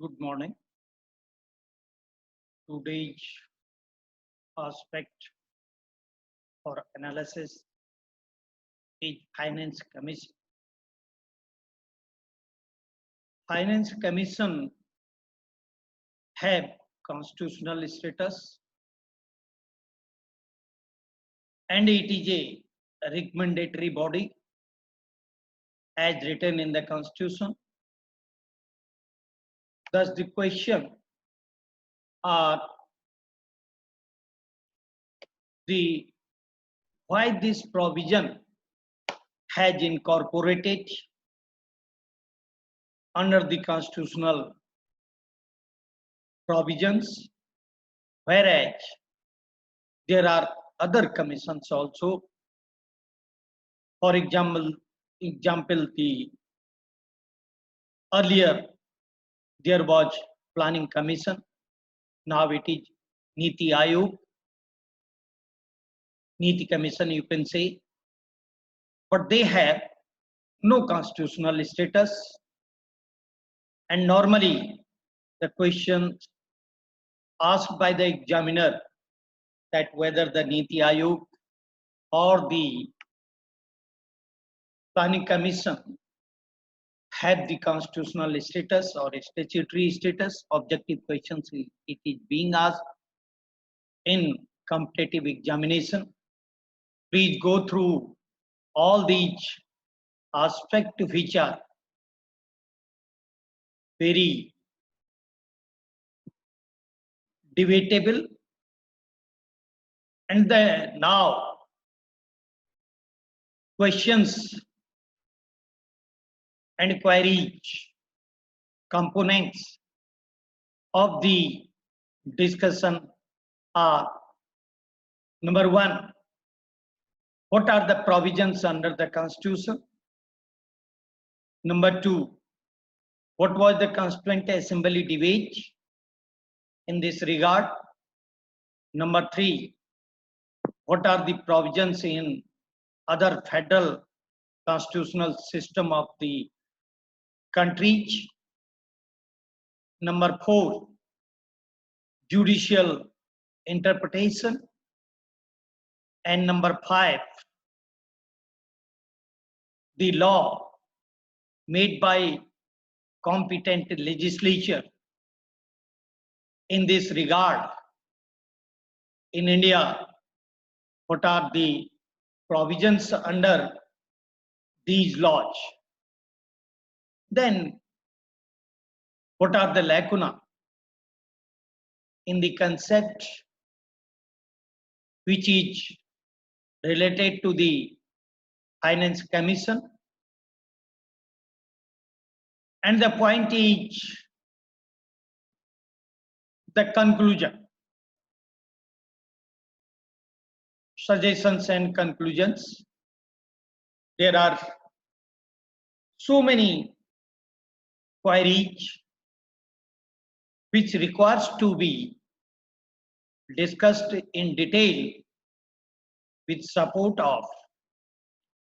Good morning. Today's aspect for analysis is Finance Commission. Finance Commission have constitutional status and it is a recommendatory body as written in the Constitution. Thus, the question are the why this provision has incorporated under the constitutional provisions, whereas there are other commissions also. For example, the earlier there was Planning Commission, now it is Niti Aayog, Niti Commission you can say, but they have no constitutional status, and normally the question asked by the examiner that whether the Niti Aayog or the Planning Commission have the constitutional status or statutory status. Objective questions it is being asked in competitive examination. Please go through all these aspects which are very debatable, and now questions and queries components of the discussion are: number one, what are the provisions under the Constitution? Number two, what was the Constituent Assembly debate in this regard? Number three, what are the provisions in other federal constitutional system of the country? Number four, judicial interpretation. And number five, the law made by competent legislature in this regard in India. What are the provisions under these laws? Then what are the lacuna in the concept which is related to the Finance Commission? And the point is the conclusion, suggestions and conclusions. There are so many queries which requires to be discussed in detail with support of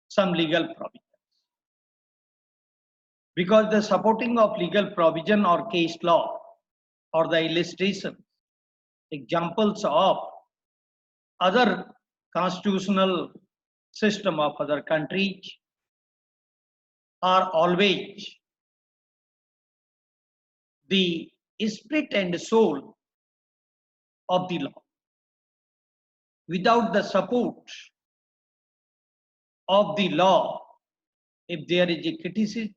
some legal provisions. Because the supporting of legal provision or case law or the illustration, examples of other constitutional system of other countries are always the spirit and soul of the law. Without the support of the law, if there is a criticism,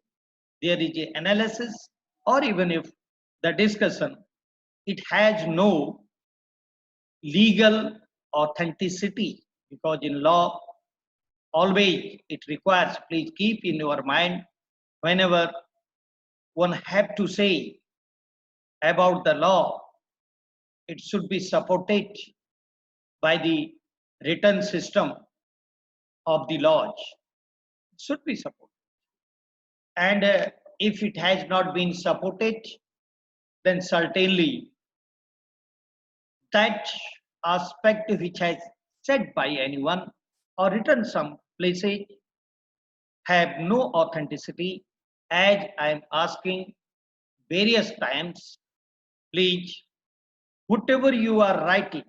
there is an analysis, or even if the discussion, it has no legal authenticity, because in law always it requires, please keep in your mind, whenever one have to say about the law, it should be supported by the written system of the laws. It should be supported. And if it has not been supported, then certainly that aspect which has said by anyone or written some places have no authenticity, as I am asking various times, please, whatever you are writing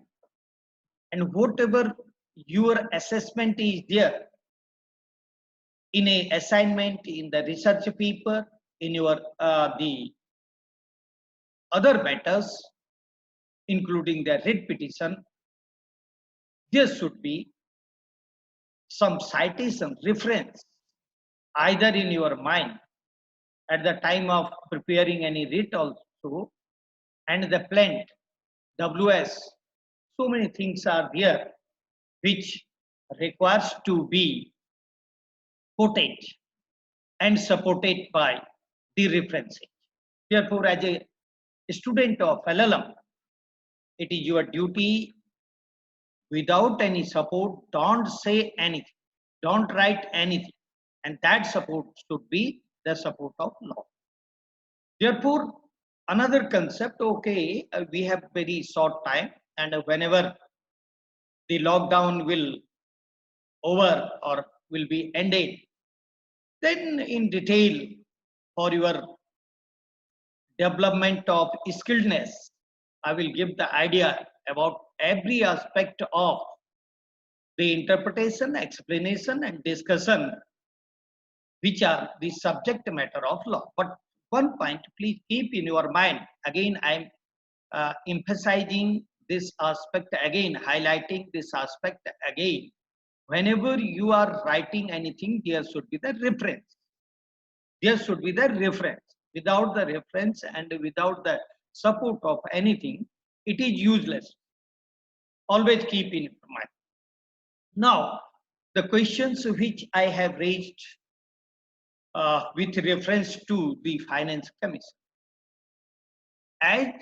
and whatever your assessment is there in a assignment, in the research paper, in your the other matters, including the writ petition, there should be some citation reference either in your mind at the time of preparing any writ also, and the plant ws, so many things are there which requires to be quoted and supported by the references. Therefore, as a student of LLM, it is your duty, without any support, don't say anything, don't write anything, and that support should be the support of law. Therefore, another concept, okay, we have very short time, and whenever the lockdown will over or will be ended, then in detail for your development of skilledness, I will give the idea about every aspect of the interpretation, explanation, and discussion, which are the subject matter of law. But one point, please keep in your mind. Again, I am emphasizing this aspect again, highlighting this aspect again. Whenever you are writing anything, there should be the reference. There should be the reference. Without the reference and without the support of anything, it is useless. Always keep in mind. Now, the questions which I have raised with reference to the Finance Commission. As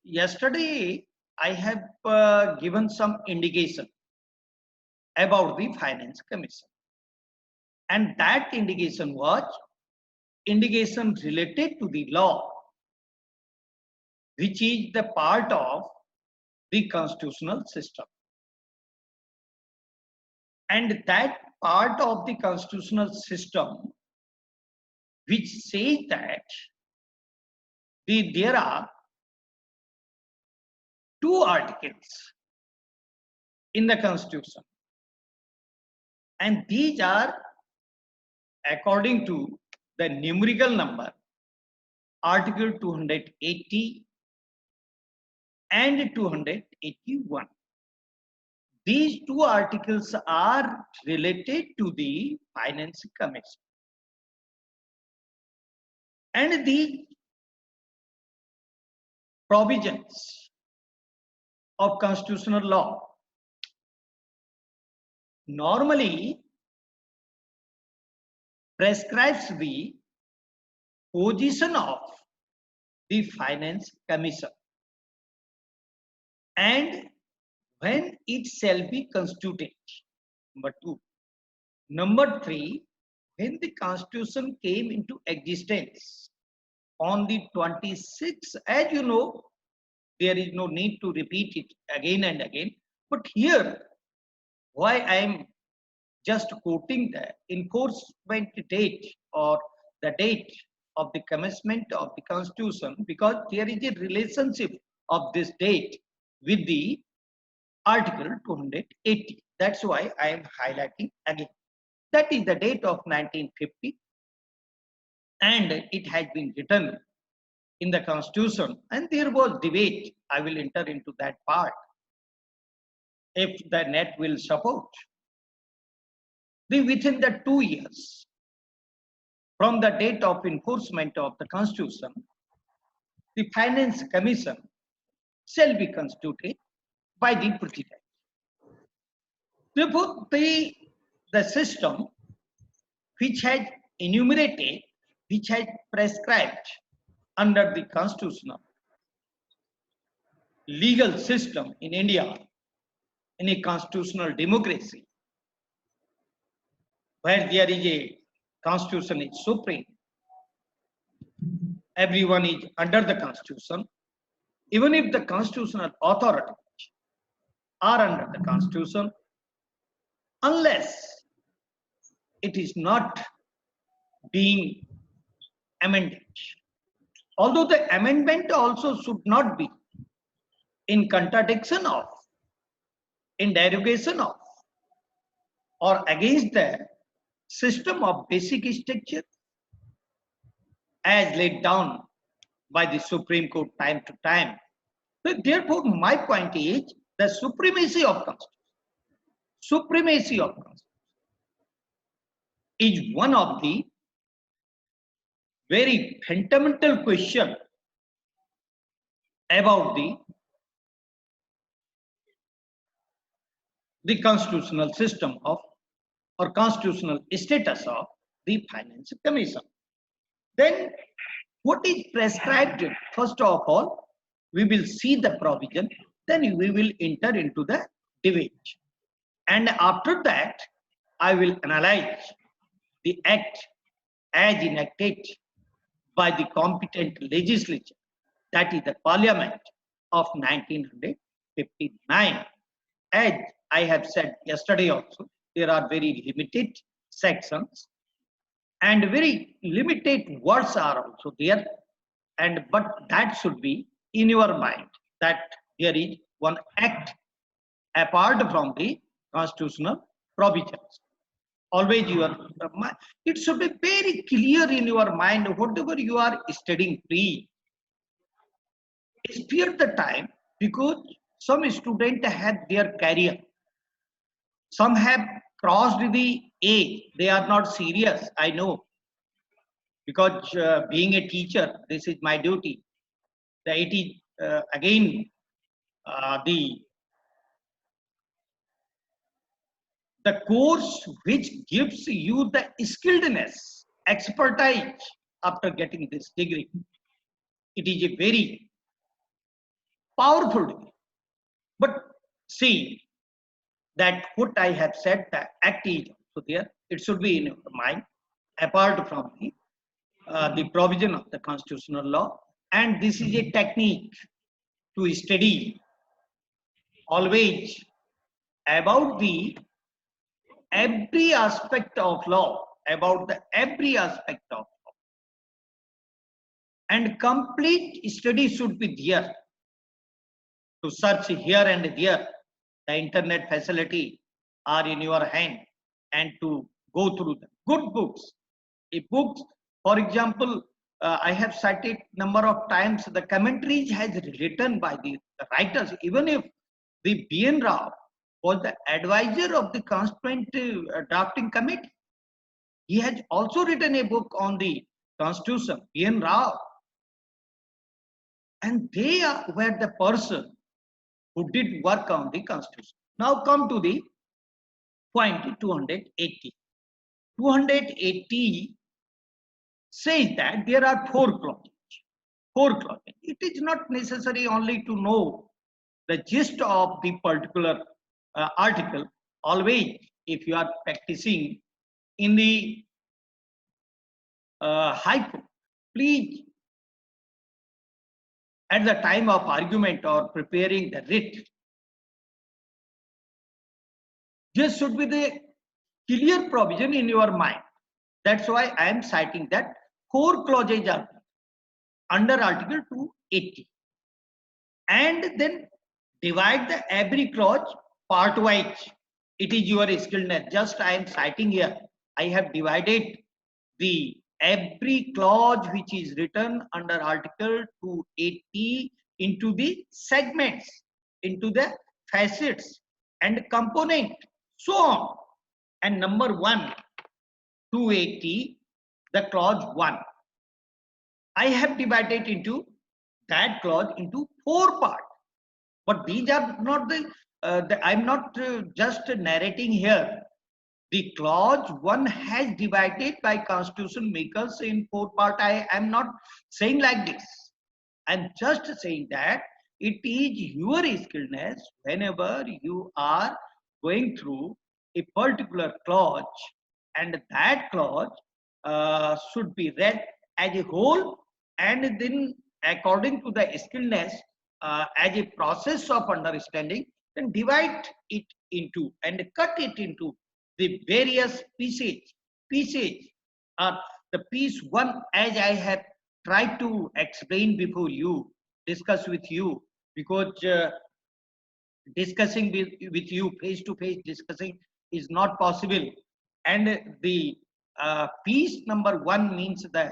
yesterday, I have given some indication about the Finance Commission. And that indication was indication related to the law, which is the part of the constitutional system. And that part of the constitutional system which says that there are two articles in the constitution, and these are according to the numerical number article 280 and 281. These two articles are related to the Finance Commission, and the provisions of constitutional law normally prescribes the position of the Finance Commission and when it shall be constituted. Number two. Number three, when the Constitution came into existence on the 26th, as you know, there is no need to repeat it again and again, but here, why I am just quoting the enforcement date or the date of the commencement of the Constitution, because there is a relationship of this date with the Article 280. That's why I am highlighting again. That is the date of 1950, and it has been written in the Constitution, and there was debate. I will enter into that part if the net will support. Within the 2 years from the date of enforcement of the Constitution, the Finance Commission shall be constituted by the President. Therefore, the system which has enumerated, which has prescribed under the constitutional legal system in India, in a constitutional democracy, where there is a constitution is supreme, everyone is under the constitution, even if the constitutional authorities are under the constitution, unless it is not being amended, although the amendment also should not be in contradiction of, in derogation of, or against the system of basic structure as laid down by the Supreme Court time to time. So therefore, my point is the supremacy of Constitution is one of the very fundamental question about the constitutional system of, or constitutional status of the Finance Commission. Then what is prescribed? First of all, we will see the provision, then we will enter into the debate. And after that, I will analyze the act as enacted by the competent legislature, that is the Parliament of 1959. As I have said yesterday also, there are very limited sections and very limited words are also there, and but that should be in your mind that there is one act apart from the constitutional provisions. Always it should be very clear in your mind whatever you are studying pre. Spare the time, because some students have their career, some have crossed the age, they are not serious, I know, because being a teacher, this is my duty. It is again the course which gives you the skilledness, expertise after getting this degree. It is a very powerful degree. But see that what I have said, the act is also there. It should be in your mind, apart from the provision of the constitutional law. And this is a technique to study always about the every aspect of law, and complete study should be there. To search here and there, the internet facility are in your hand, and to go through the good books. If books, for example, I have cited number of times the commentaries has written by the writers. Even if the B.N. Rao was the advisor of the Constituent Drafting Committee, he has also written a book on the Constitution, B.N. Rao. And they were the person who did work on the Constitution. Now come to the point 280. 280 says that there are four clauses. It is not necessary only to know the gist of the particular article. Always, if you are practicing in the High Court, please, at the time of argument or preparing the writ, there should be the clear provision in your mind. That's why I am citing that four clauses are under Article 280. And then divide the every clause part-wise. It is your skillness. Just I am citing here. I have divided the every clause which is written under Article 280 into the segments, into the facets and component, so on. And number 1, 280, the clause 1. I have divided into that clause into 4 parts. But these are not I'm not just narrating here. The clause 1 has divided by constitution makers in 4 parts. I am not saying like this. I'm just saying that it is your skillness whenever you are going through a particular clause, and that clause should be read as a whole, and then according to the skillness as a process of understanding, then divide it into and cut it into the various pieces. The piece 1, as I have try to explain before you, discuss with you, because discussing with you face to face discussing is not possible. And the piece number one means the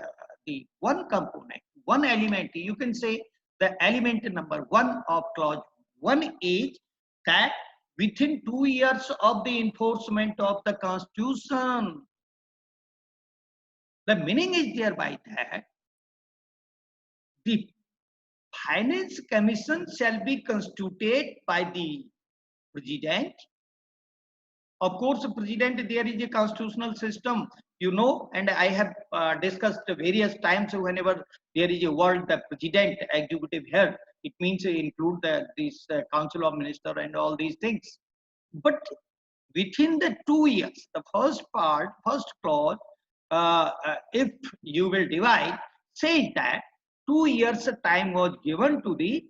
one component, one element, you can say the element number one of clause 1 is that within 2 years of the enforcement of the constitution. The meaning is thereby that the finance commission shall be constituted by the president. Of course, president, there is a constitutional system, you know, and I have discussed various times. Whenever there is a word, the president, executive head, it means include this council of minister and all these things. But within the 2 years, the first part, first clause, if you will divide, says that 2 years time was given to the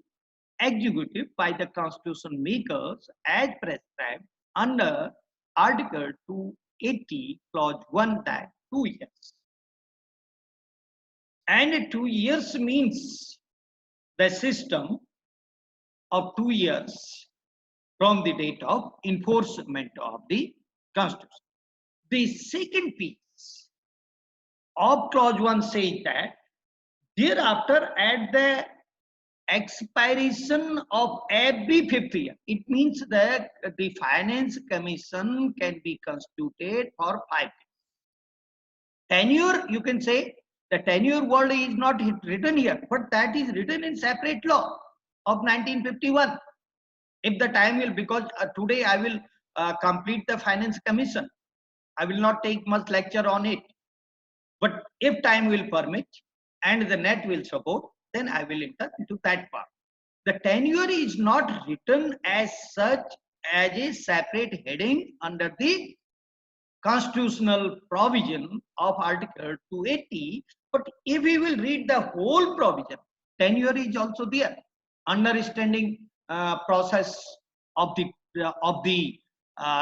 executive by the constitution makers as prescribed under Article 280, Clause 1, that 2 years. And 2 years means the system of 2 years from the date of enforcement of the Constitution. The second piece of Clause 1 says that thereafter, at the expiration of every 5th year, it means that the finance commission can be constituted for 5 years. Tenure, you can say the tenure word is not written here, but that is written in separate law of 1951. If the time will, because today I will complete the finance commission, I will not take much lecture on it, but if time will permit and the net will support, then I will enter into that part. The tenure is not written as such as a separate heading under the constitutional provision of Article 280, but if we will read the whole provision, tenure is also there. Understanding process of the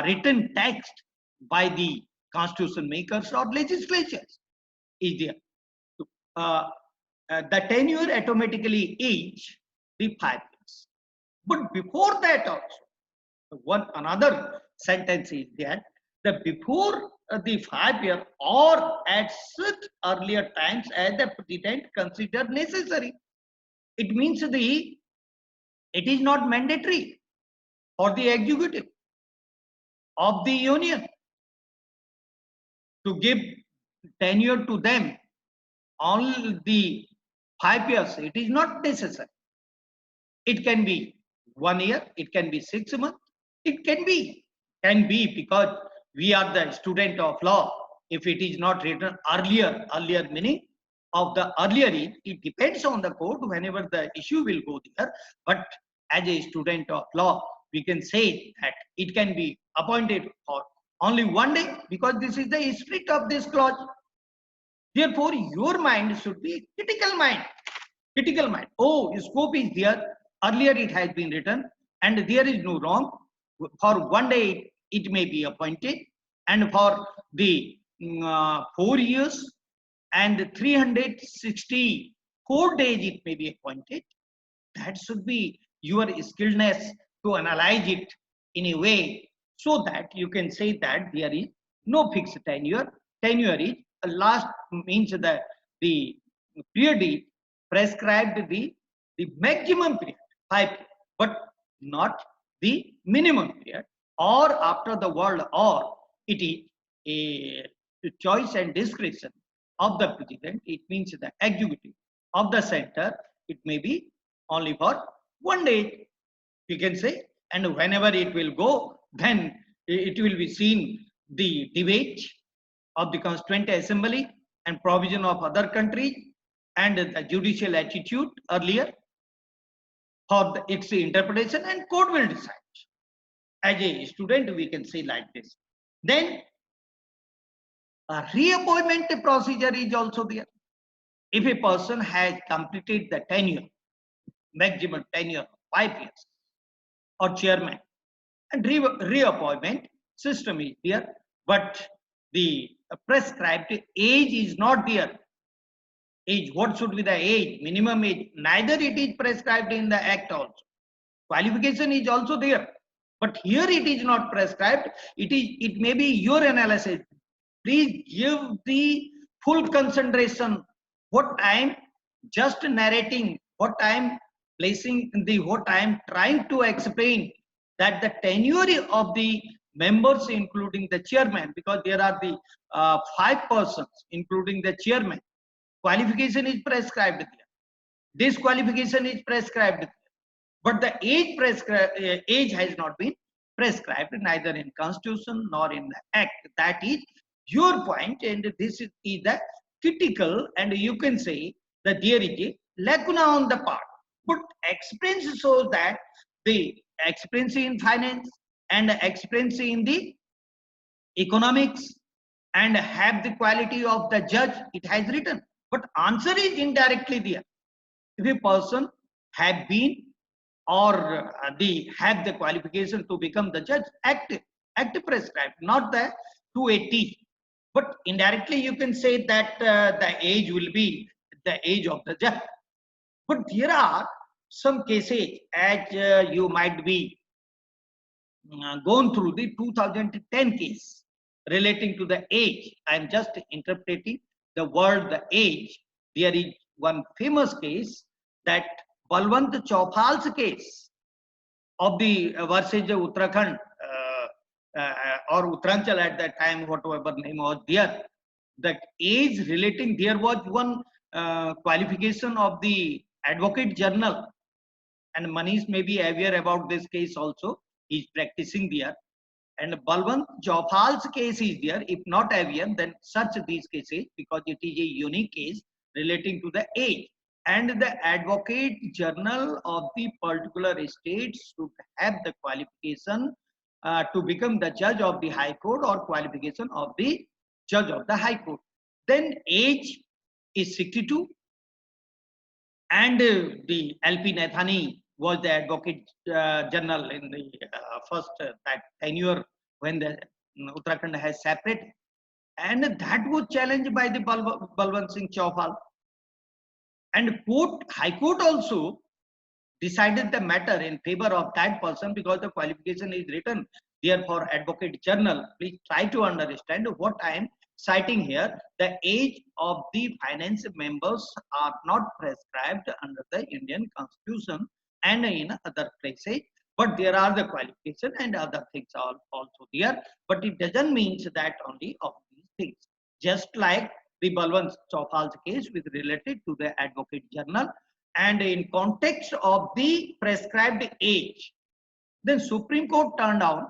written text by the constitution makers or legislatures is there. The tenure automatically is the 5 years. But before that also, another sentence is there, that before the 5 year or at such earlier times as the president considered necessary. It means it is not mandatory for the executive of the union to give tenure to them all the 5 years. It is not necessary. It can be 1 year, it can be 6 months, it can be because we are the student of law. If it is not written earlier meaning of the earlier age, it depends on the court whenever the issue will go there. But as a student of law, we can say that it can be appointed for only 1 day, because this is the spirit of this clause. Therefore, your mind should be critical mind. Critical mind. Oh, scope is there. Earlier it has been written, and there is no wrong. For 1 day it may be appointed, and for the 4 years and 364 days it may be appointed. That should be your skillness to analyze it in a way so that you can say that there is no fixed tenure. Tenure is last means that the period is prescribed the maximum period 5 years, but not the minimum period. Or after the word or, it is a choice and discretion of the president. It means the executive of the center. It may be only for 1 day, we can say, and whenever it will go, then it will be seen the debate of the Constituent Assembly and provision of other countries and the judicial attitude earlier for its interpretation, and court will decide. As a student, we can say like this. Then a reappointment procedure is also there. If a person has completed the tenure, maximum tenure 5 years, or chairman, and reappointment system is there, but the prescribed age is not there. age. What should be the age, minimum age? Neither it is prescribed in the act also. Qualification is also there, but here it is not prescribed. It may be your analysis. Please give the full concentration. What I am just narrating, what I am placing in the, what I am trying to explain, that the tenure of the members, including the chairman, because there are the 5 persons, including the chairman. Qualification is prescribed there. Disqualification is prescribed there. But the age has not been prescribed, neither in constitution nor in the act. That is your point, and this is the critical, and you can say that there is a lacuna on the part. But experience shows that the experience in finance and experience in the economics and have the quality of the judge, it has written. But answer is indirectly there. If a person have been or they have the qualification to become the judge, act prescribed, not the 280. But indirectly you can say that the age will be the age of the judge. But there are some cases, as you might be gone through the 2010 case relating to the age. I am just interpreting the word the age. There is one famous case, that Balwant Chaupal's case of the versus Uttarakhand or Uttaranchal at that time, whatever name was there. The age relating, there was one qualification of the Advocate General, and Manish may be aware about this case also. He is practicing there. And Balwant Chaupal's case is there. If not aware, then search these cases, because it is a unique case relating to the age. And the Advocate General of the particular state should have the qualification to become the judge of the High Court, or qualification of the judge of the High Court. Then age is 62, and the LP Nathani was the Advocate General in the first that tenure when the Uttarakhand has separated, and that was challenged by the Balwant Singh Chaupal. And High Court also decided the matter in favor of that person, because the qualification is written there for Advocate General. Please try to understand what I am citing here. The age of the finance members are not prescribed under the Indian Constitution and in other places, but there are the qualification and other things are also there. But it doesn't mean that only of these things. Just like the Balwant Chaupal's case with related to the Advocate General, and in context of the prescribed age, then Supreme Court turned down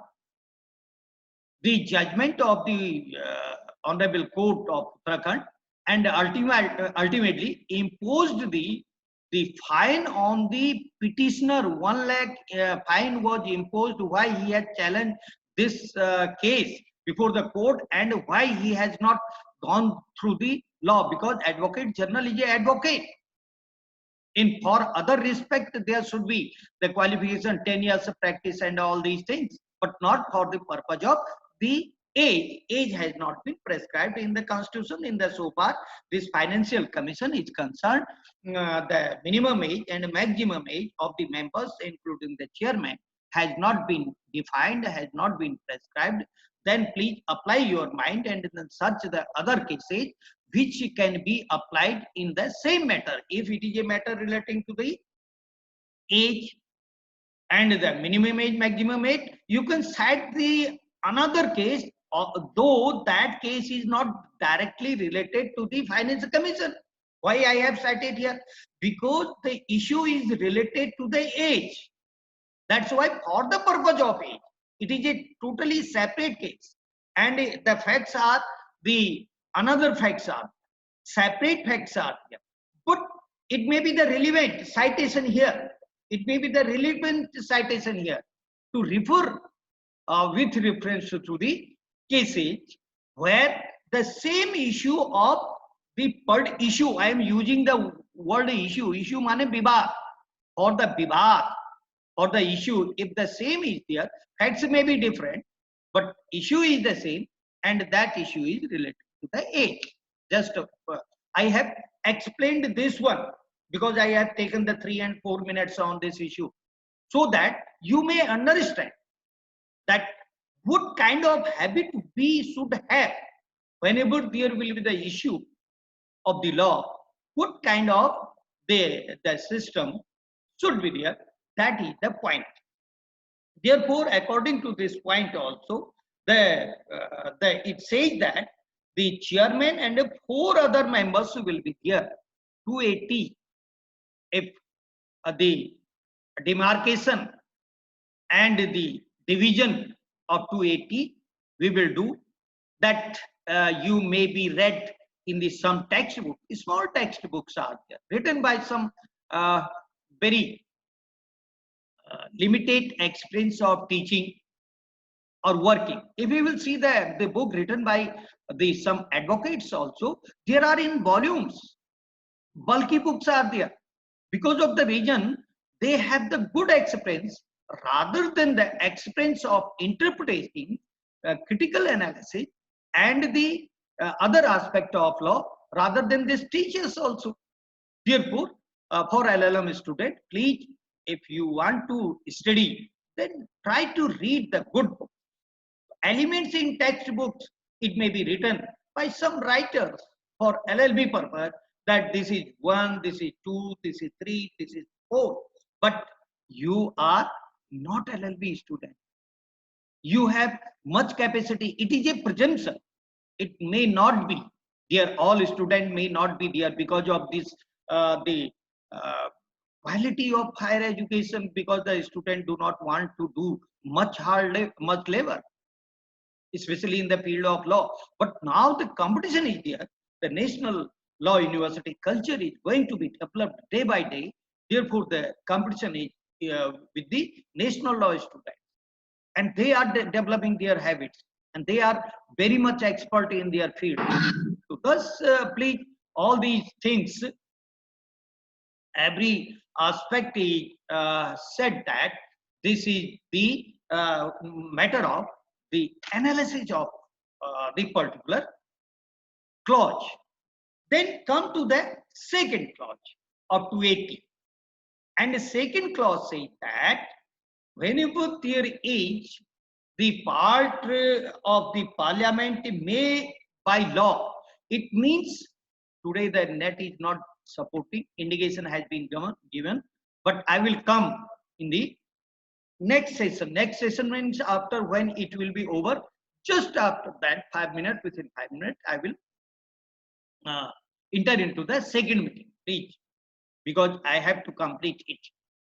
the judgment of the Honorable Court of Uttarakhand, and ultimately imposed the fine on the petitioner. 1 lakh fine was imposed, why he had challenged this case before the court, and why he has not gone through the law, because Advocate General is an advocate. In for other respect, there should be the qualification, 10 years of practice and all these things, but not for the purpose of the age. Age has not been prescribed in the Constitution in the so far this Financial Commission is concerned. The minimum age and maximum age of the members, including the chairman, has not been defined, has not been prescribed. Then please apply your mind and then search the other cases which can be applied in the same matter. If it is a matter relating to the age and the minimum age, maximum age, you can cite the another case, though that case is not directly related to the Finance Commission. Why I have cited here? Because the issue is related to the age. That's why for the purpose of age, it is a totally separate case. And the facts are the another facts are separate facts are here. But it may be the relevant citation here. It may be the relevant citation here to refer with reference to the cases where the same issue of the per issue, I am using the word issue means vivad, or the vivad or the issue, if the same is there, facts may be different, but issue is the same, and that issue is related to the age. Just I have explained this one because I have taken the 3 and 4 minutes on this issue, so that you may understand that what kind of habit we should have whenever there will be the issue of the law, what kind of the system should be there. That is the point. Therefore, according to this point also, it says that the chairman and 4 other members will be there. 280. If the demarcation and the division of 280 we will do that, you may be read in the some textbook. Small textbooks are there written by some very limited experience of teaching or working. If we will see the book written by some advocates also, there are in volumes, bulky books are there, because of the reason they have the good experience rather than the experience of interpreting, critical analysis and the other aspect of law, rather than these teachers also. Therefore, for LLM student, please, if you want to study, then try to read the good book. Elements in textbooks, it may be written by some writers for LLB purpose, that this is 1, this is 2, this is 3, this is 4. But you are not LLB student. You have much capacity. It is a presumption. It may not be there. All students may not be there because of this, the quality of higher education, because the student do not want to do much much labor, especially in the field of law. But now the competition is there. The national law university culture is going to be developed day by day. Therefore, the competition is with the national law students, and they are developing their habits, and they are very much expert in their field. So thus, please, all these things, every aspect is said that this is the matter of the analysis of the particular clause. Then come to the second clause of 280. And the second clause says that whenever there is the part of the parliament may by law, it means today the net is not supporting, indication has been given, but I will come in the next session. Next session means after, when it will be over, just after that 5 minutes, within 5 minutes I will enter into the second meeting, please, because I have to complete it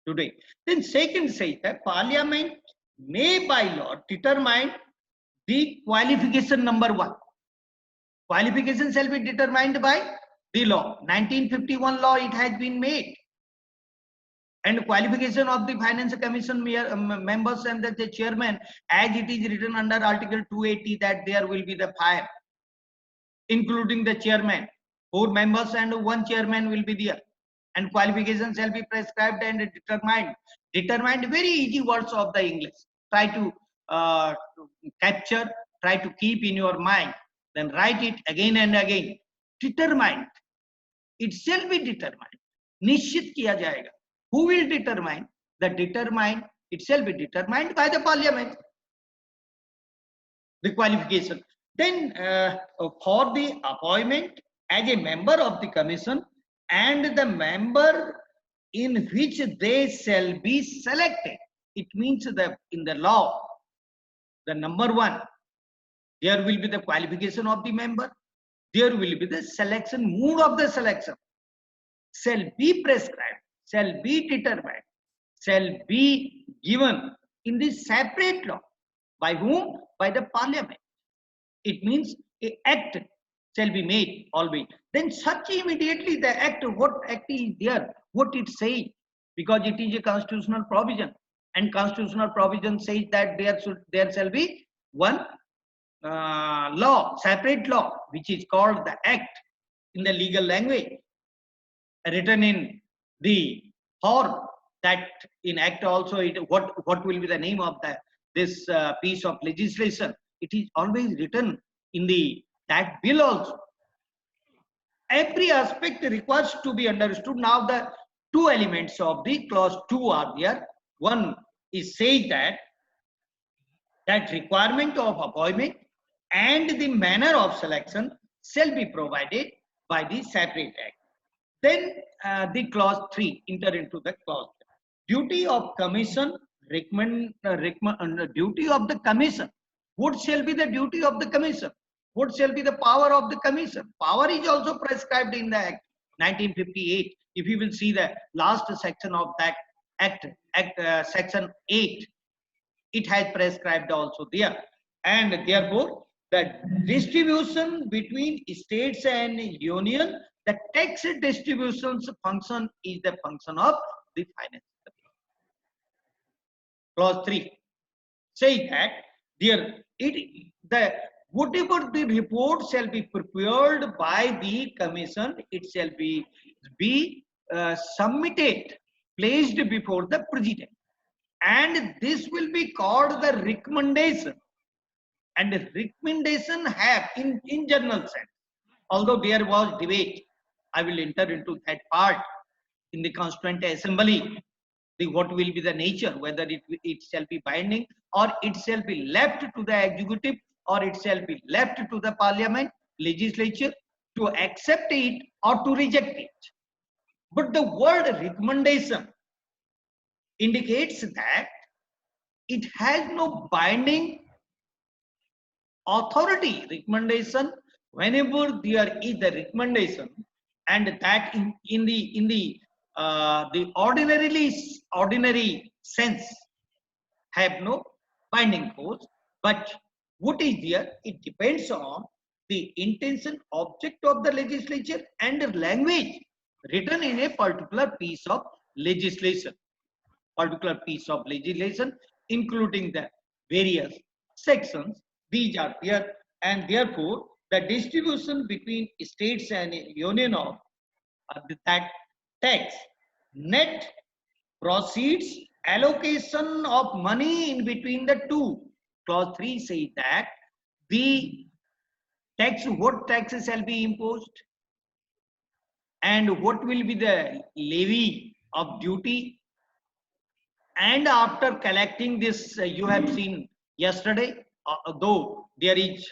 today. Then second says that parliament may by law determine the qualification number 1. Qualification shall be determined by the law. 1951 law it has been made. And qualification of the Finance Commission members and the chairman, as it is written under Article 280, that there will be the 5, including the chairman. 4 members and 1 chairman will be there. And qualifications shall be prescribed and determined. Determined, very easy words of the English. Try to capture, try to keep in your mind. Then write it again and again. Determined. It shall be determined. Nishchit kiya jayega. Who will determine? The determined, it shall be determined by the parliament. The qualification. Then for the appointment as a member of the commission and the member in which they shall be selected. It means that in the law, the number 1, there will be the qualification of the member, there will be the selection, mood of the selection, shall be prescribed, shall be determined, shall be given in this separate law. By whom? By the parliament. It means an act shall be made always. Then such immediately the act, what act is there, what it says, because it is a constitutional provision, and constitutional provision says that there shall be one law, separate law, which is called the act in the legal language, written in the form that in act also it, what will be the name of this piece of legislation. It is always written in that bill also. every aspect requires to be understood. Now the two elements of the clause 2 are there. One is saying that requirement of appointment and the manner of selection shall be provided by the separate act. Then the clause 3 enter into the clause. Duty of commission, duty of the commission. What shall be the duty of the commission? What shall be the power of the commission? Power is also prescribed in the Act 1958. If you will see the last section of that Act section 8, it has prescribed also there. And therefore, the distribution between states and union, the tax distribution's function is the function of the finance. Clause 3 say that the whatever the report shall be prepared by the commission, it shall be submitted, placed before the president, and this will be called the recommendation. And the recommendation have in general sense, although there was debate, I will enter into that part in the Constituent Assembly. What will be the nature, whether it shall be binding or it shall be left to the executive or it shall be left to the parliament, legislature to accept it or to reject it. But the word recommendation indicates that it has no binding authority. Recommendation, whenever there is the recommendation, and that in the ordinary sense have no binding force, but what is there, it depends on the intention, object of the legislature and the language written in a particular piece of legislation, including the various sections. These are there, and therefore the distribution between states and union of that tax, net proceeds, allocation of money in between the two. Clause 3 says that the tax, what taxes shall be imposed and what will be the levy of duty. And after collecting this, you have seen yesterday, though there is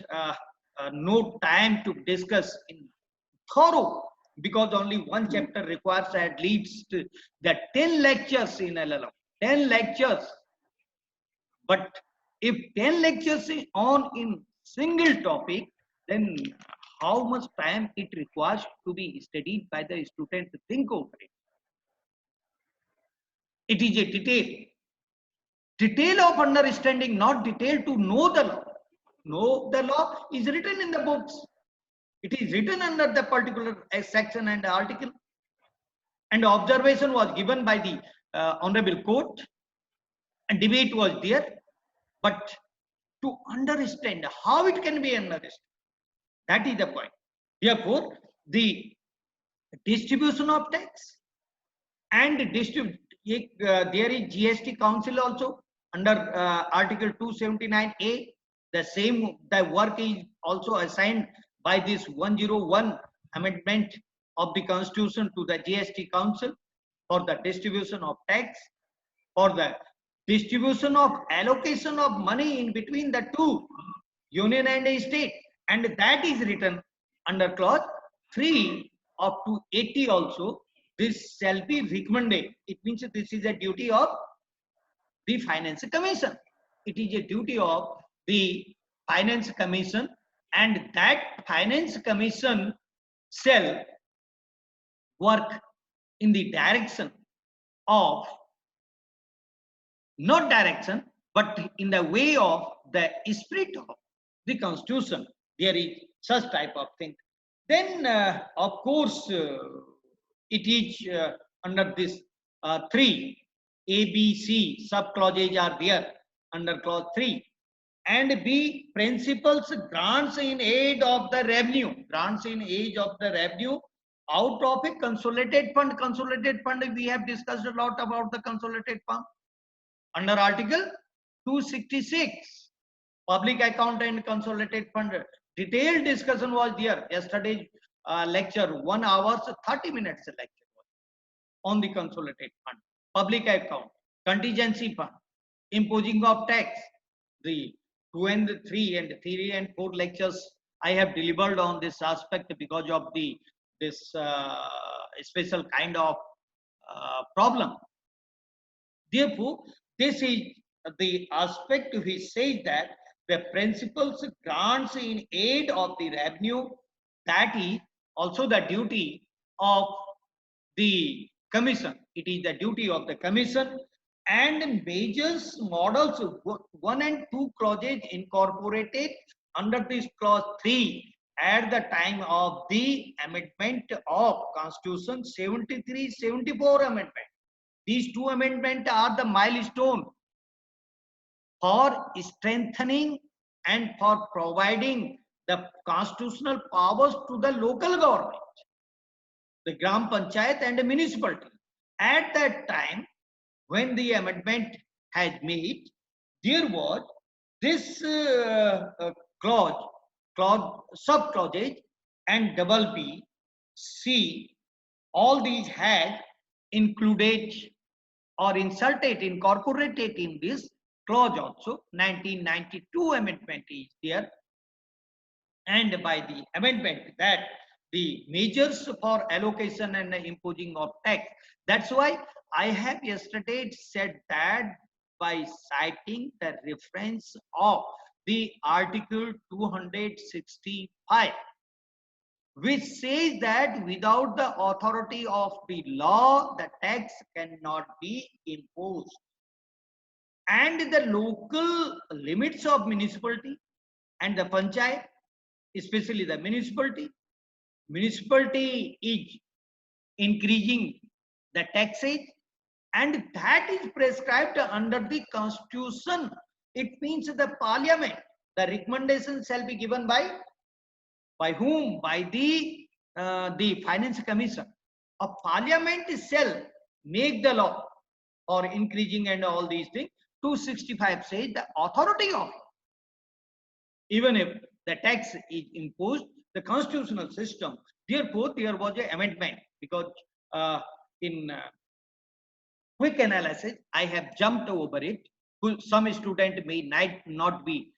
no time to discuss in thorough, because only one chapter requires at least the 10 lectures in LLM. 10 lectures. But if 10 lectures is on in single topic, then how much time it requires to be studied by the student to think over it. It is a detail of understanding, not detail to know the law. Know the law is written in the books. It is written under the particular section and article, and observation was given by the honorable court, and debate was there. But to understand how it can be understood, that is the point. Therefore, the distribution of tax and there is GST Council also under Article 279A. The work is also assigned by this 101 amendment of the Constitution to the GST Council for the distribution of tax, for the distribution of allocation of money in between the two, union and state, and that is written under clause 3 of 280 also. This shall be recommended. It means this is a duty of the Finance Commission. It is a duty of the Finance Commission, and that Finance Commission shall work in the direction of, not direction, but in the way of the spirit of the Constitution. There is such type of thing. Then, of course, it is under this 3 A, B, C sub clauses are there under clause 3, and B, principles, grants in aid of the revenue, out of a consolidated fund. Consolidated fund, we have discussed a lot about the consolidated fund under Article 266, public account and consolidated fund. Detailed discussion was there yesterday. lecture, 1 hour, 30 minutes lecture on the consolidated fund, public account, contingency fund, imposing of tax. The 2 and 3 and 3 and 4 lectures I have delivered on this aspect because of this special kind of problem. Therefore, this is the aspect which says that the principles grants in aid of the revenue, that is also the duty of the commission. It is the duty of the commission, and measures models 1 and 2 clauses incorporated under this clause 3 at the time of the amendment of Constitution 73-74 amendment. These two amendments are the milestone for strengthening and for providing the constitutional powers to the local government, the Gram Panchayat and the municipality. At that time, when the amendment has made, there was this clause, sub-clauses and double B, C, all these had included or incorporated in this clause also. 1992 amendment is there, and by the amendment that the measures for allocation and imposing of tax. That's why I have yesterday said that by citing the reference of the Article 265, which says that without the authority of the law, the tax cannot be imposed. And the local limits of municipality and the panchayat, especially the municipality is increasing the taxes, and that is prescribed under the constitution. It means the parliament, the recommendation shall be given by whom? By the finance commission. A parliament shall make the law for increasing and all these things. 265 says the authority of, even if the tax is imposed, the constitutional system. Therefore, there was an amendment, because in quick analysis, I have jumped over it. Some student may not be